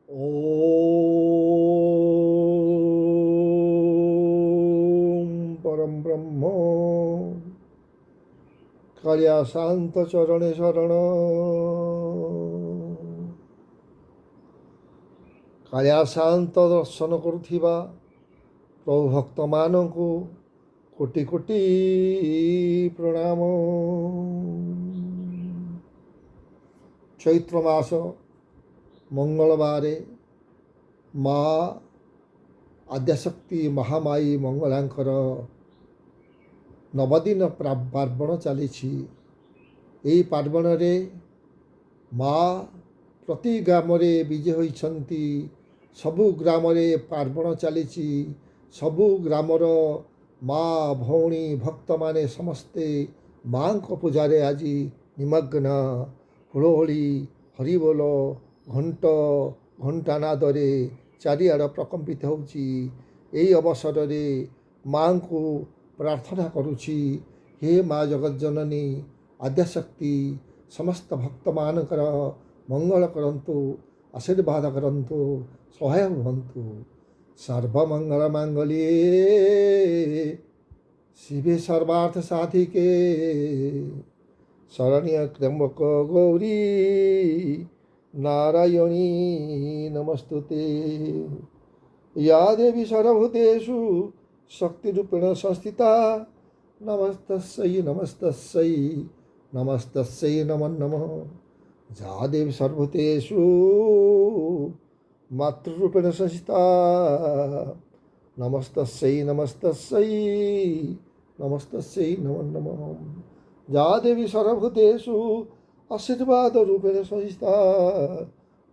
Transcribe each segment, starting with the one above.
ওম পরম ব্রহ্ম কালিয়া শান্ত চরণে শରଣ କାଳିଆ ଶାନ୍ତ ଦର୍ଶନ କରୁଥିବା ପ୍ରଭୁ ଭକ୍ତମାନଙ୍କୁ କୋଟି କୋଟି ପ୍ରଣାମ। ଚୈତ୍ର ମାସ ମଙ୍ଗଳବାର ମା ଆଦ୍ୟାଶକ୍ତି ମହାମାୟୀ ମଙ୍ଗଳାଙ୍କର ନବଦିନ ପାର୍ବଣ ଚାଲିଛି। ଏହି ପାର୍ବଣରେ ମା ପ୍ରତି ଗ୍ରାମରେ ବିଜେ ହୋଇଛନ୍ତି। ସବୁ ଗ୍ରାମରେ ପାର୍ବଣ ଚାଲିଛି। ସବୁ ଗ୍ରାମର ମା ଭଉଣୀ ଭକ୍ତମାନେ ସମସ୍ତେ ମାଙ୍କ ପୂଜାରେ ଆଜି ନିମଗ୍ନ। ହୁଳହୁଳି ହରିବୋଲ ଘଣ୍ଟାନାଦରେ ଚାରିଆଡ଼ ପ୍ରକମ୍ପିତ ହେଉଛି। ଏହି ଅବସରରେ ମାଙ୍କୁ ପ୍ରାର୍ଥନା କରୁଛି, ହେ ମା ଜଗଜ୍ଜନନୀ ଆଦ୍ୟାଶକ୍ତି ସମସ୍ତ ଭକ୍ତମାନଙ୍କର ମଙ୍ଗଳ କରନ୍ତୁ, ଆଶୀର୍ବାଦ କରନ୍ତୁ, ସହାୟ ହୁଅନ୍ତୁ। ସର୍ବମଙ୍ଗଳ ମାଙ୍ଗଲ୍ୟେ ଶିବେ ସର୍ବାର୍ଥ ସାଧିକେ ଶରଣ୍ୟ ତ୍ର୍ୟମ୍ବକ ଗୌରୀ নারায়ণী নমস্তুতে। ইয়া দেবী সর্বভূতেষু শক্তিরূপেণ সংস্থিতা নমস্তস্যৈ নমস্তস্যৈ নমস্তস্যৈ নমো নমঃ। যা দেবী সর্বভূতেষু মাতৃরূপেণ সংস্থিতা নমস্তস্যৈ নমস্তস্যৈ নমস্তস্যৈ নমো নমঃ। যা দেবী সর্বভূতেষু আশীর্বাদ রূপেণ সংস্থিতা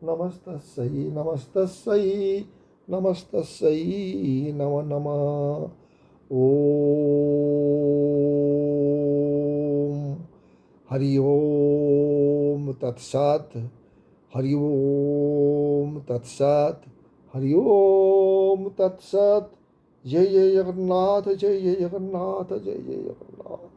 নমস্তস্যৈ নমস্তস্যৈ নমস্তস্যৈ নমো নমঃ। ওম হরি ওম তৎসৎ, হরি ওম তৎসৎ, হরি ওম তৎসৎ। জয় জয় জগন্নাথ, জয় জয় জগন্নাথ, জয় জয় জগন্নাথ।